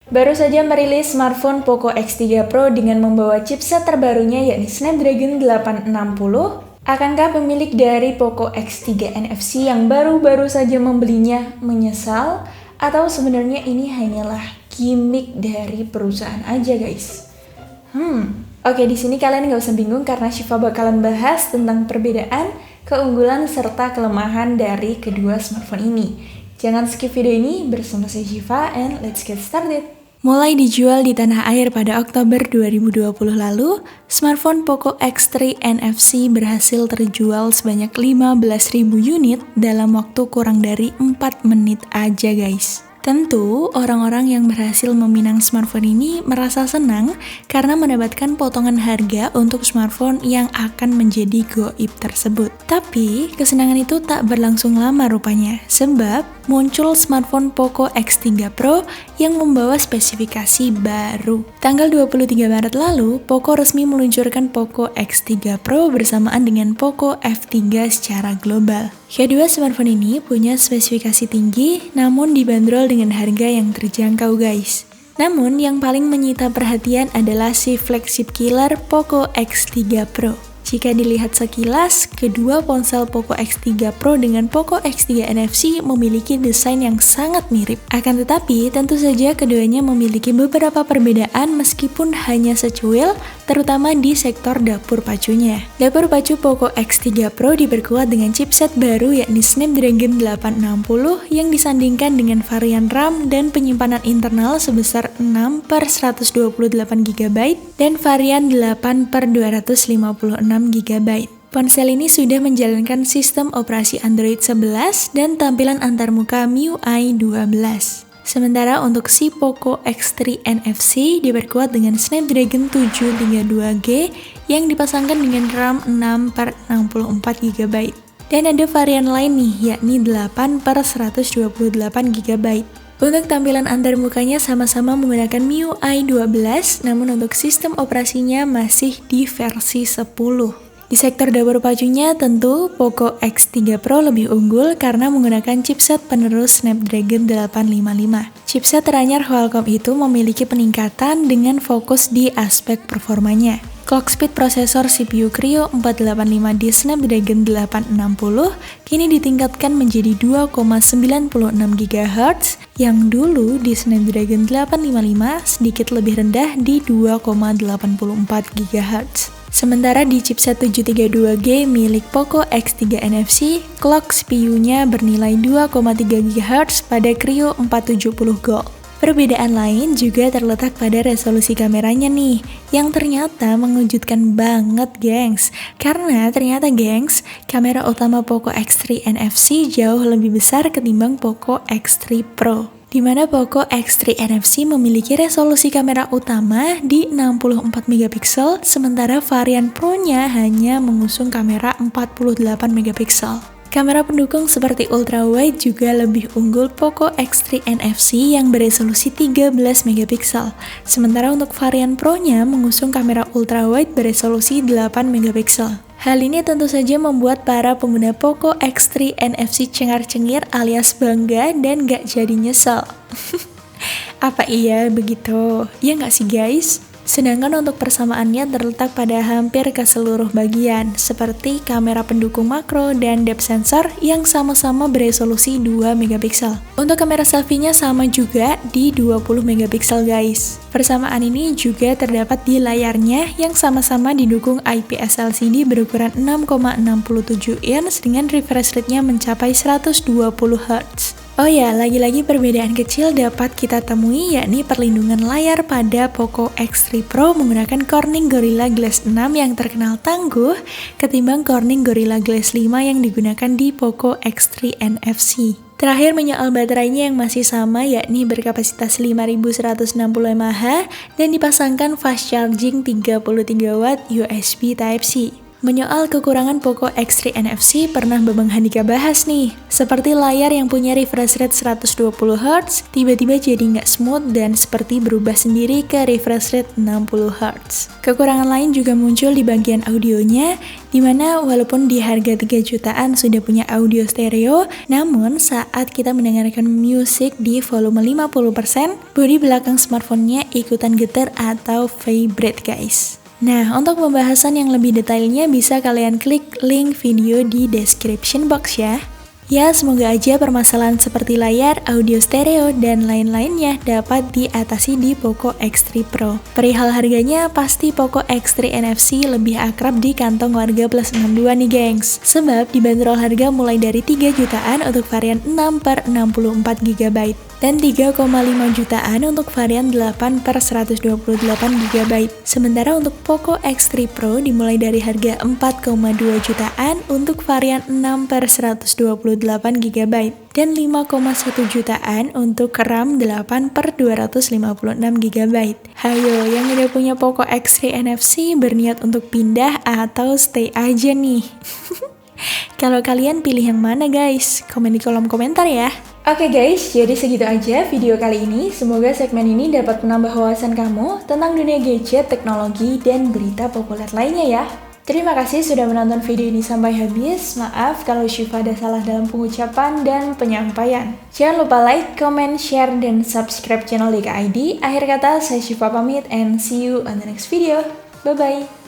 Baru saja merilis smartphone Poco X3 Pro dengan membawa chipset terbarunya yakni Snapdragon 860. Akankah pemilik dari Poco X3 NFC yang baru-baru saja membelinya menyesal? Atau sebenarnya ini hanyalah gimmick dari perusahaan aja guys? Oke, di sini kalian nggak usah bingung karena Syifa bakalan bahas tentang perbedaan, keunggulan, serta kelemahan dari kedua smartphone ini. Jangan skip video ini bersama saya Syifa and let's get started. Mulai dijual di tanah air pada Oktober 2020 lalu, smartphone Poco X3 NFC berhasil terjual sebanyak 15.000 unit dalam waktu kurang dari 4 menit aja guys. Tentu, orang-orang yang berhasil meminang smartphone ini merasa senang karena mendapatkan potongan harga untuk smartphone yang akan menjadi goib tersebut. Tapi, kesenangan itu tak berlangsung lama rupanya, sebab muncul smartphone Poco X3 Pro yang membawa spesifikasi baru. Tanggal 23 Maret lalu, Poco resmi meluncurkan Poco X3 Pro bersamaan dengan Poco F3 secara global. Kedua smartphone ini punya spesifikasi tinggi, namun dibanderol dengan harga yang terjangkau guys. Namun yang paling menyita perhatian adalah si flagship killer Poco X3 Pro. Jika dilihat sekilas, kedua ponsel Poco X3 Pro dengan Poco X3 NFC memiliki desain yang sangat mirip. Akan tetapi, tentu saja keduanya memiliki beberapa perbedaan meskipun hanya secuil, terutama di sektor dapur pacunya. Dapur pacu Poco X3 Pro diperkuat dengan chipset baru yakni Snapdragon 860 yang disandingkan dengan varian RAM dan penyimpanan internal sebesar 6/128GB dan varian 8/256GB. Ponsel ini sudah menjalankan sistem operasi Android 11 dan tampilan antarmuka MIUI 12. Sementara untuk si Poco X3 NFC diperkuat dengan Snapdragon 732G yang dipasangkan dengan RAM 6/64GB. Dan ada varian lain nih, yakni 8/128GB. Untuk tampilan antarmukanya sama-sama menggunakan MIUI 12, namun untuk sistem operasinya masih di versi 10. Di sektor dapur pacunya tentu Poco X3 Pro lebih unggul karena menggunakan chipset penerus Snapdragon 855. Chipset teranyar Qualcomm itu memiliki peningkatan dengan fokus di aspek performanya. Clock speed prosesor CPU Kryo 485 di Snapdragon 860 kini ditingkatkan menjadi 2,96 GHz yang dulu di Snapdragon 855 sedikit lebih rendah di 2,84 GHz. Sementara di chipset 732G milik Poco X3 NFC, clock CPU-nya bernilai 2,3 GHz pada Kryo 470 Gold. Perbedaan lain juga terletak pada resolusi kameranya nih, yang ternyata mengejutkan banget gengs. Karena ternyata gengs, kamera utama Poco X3 NFC jauh lebih besar ketimbang Poco X3 Pro. Di mana Poco X3 NFC memiliki resolusi kamera utama di 64MP, sementara varian Pro-nya hanya mengusung kamera 48MP. Kamera pendukung seperti ultrawide juga lebih unggul Poco X3 NFC yang beresolusi 13MP, sementara untuk varian Pro-nya mengusung kamera ultrawide beresolusi 8MP. Hal ini tentu saja membuat para pengguna Poco X3 NFC cengar-cengir alias bangga dan gak jadi nyesel. Apa iya begitu? Ya nggak sih guys? Sedangkan untuk persamaannya terletak pada hampir ke seluruh bagian, seperti kamera pendukung makro dan depth sensor yang sama-sama beresolusi 2MP. Untuk kamera selfie-nya sama juga di 20MP guys. Persamaan ini juga terdapat di layarnya yang sama-sama didukung IPS LCD berukuran 6,67 inch dengan refresh rate-nya mencapai 120Hz. Oh ya, lagi-lagi perbedaan kecil dapat kita temui yakni perlindungan layar pada Poco X3 Pro menggunakan Corning Gorilla Glass 6 yang terkenal tangguh ketimbang Corning Gorilla Glass 5 yang digunakan di Poco X3 NFC. Terakhir menyoal baterainya yang masih sama yakni berkapasitas 5160 mAh dan dipasangkan fast charging 33W USB Type-C. Menyoal kekurangan Poco X3 NFC pernah Babang Handika bahas nih. Seperti layar yang punya refresh rate 120Hz, tiba-tiba jadi nggak smooth dan seperti berubah sendiri ke refresh rate 60Hz. Kekurangan lain juga muncul di bagian audionya, dimana walaupun di harga 3 jutaan sudah punya audio stereo, namun saat kita mendengarkan musik di volume 50%, bodi belakang smartphone-nya ikutan getar atau vibrate guys. Nah, untuk pembahasan yang lebih detailnya bisa kalian klik link video di description box ya. Ya, semoga aja permasalahan seperti layar, audio stereo, dan lain-lainnya dapat diatasi di Poco X3 Pro. Perihal harganya, pasti Poco X3 NFC lebih akrab di kantong warga plus 62 nih gengs. Sebab dibanderol harga mulai dari 3 jutaan untuk varian 6/64GB. Dan 3,5 jutaan untuk varian 8/128GB. Sementara untuk Poco X3 Pro dimulai dari harga 4,2 jutaan untuk varian 6/128GB dan 5,1 jutaan untuk RAM 8/256GB. Hayo, yang udah punya Poco X3 NFC berniat untuk pindah atau stay aja nih? Kalau kalian pilih yang mana guys? Komen di kolom komentar ya. Oke guys, jadi segitu aja video kali ini. Semoga segmen ini dapat menambah wawasan kamu tentang dunia gadget, teknologi, dan berita populer lainnya ya. Terima kasih sudah menonton video ini sampai habis. Maaf kalau Syifa ada salah dalam pengucapan dan penyampaian. Jangan lupa like, comment, share, dan subscribe channel DKID. Akhir kata, saya Syifa pamit and see you on the next video. Bye-bye.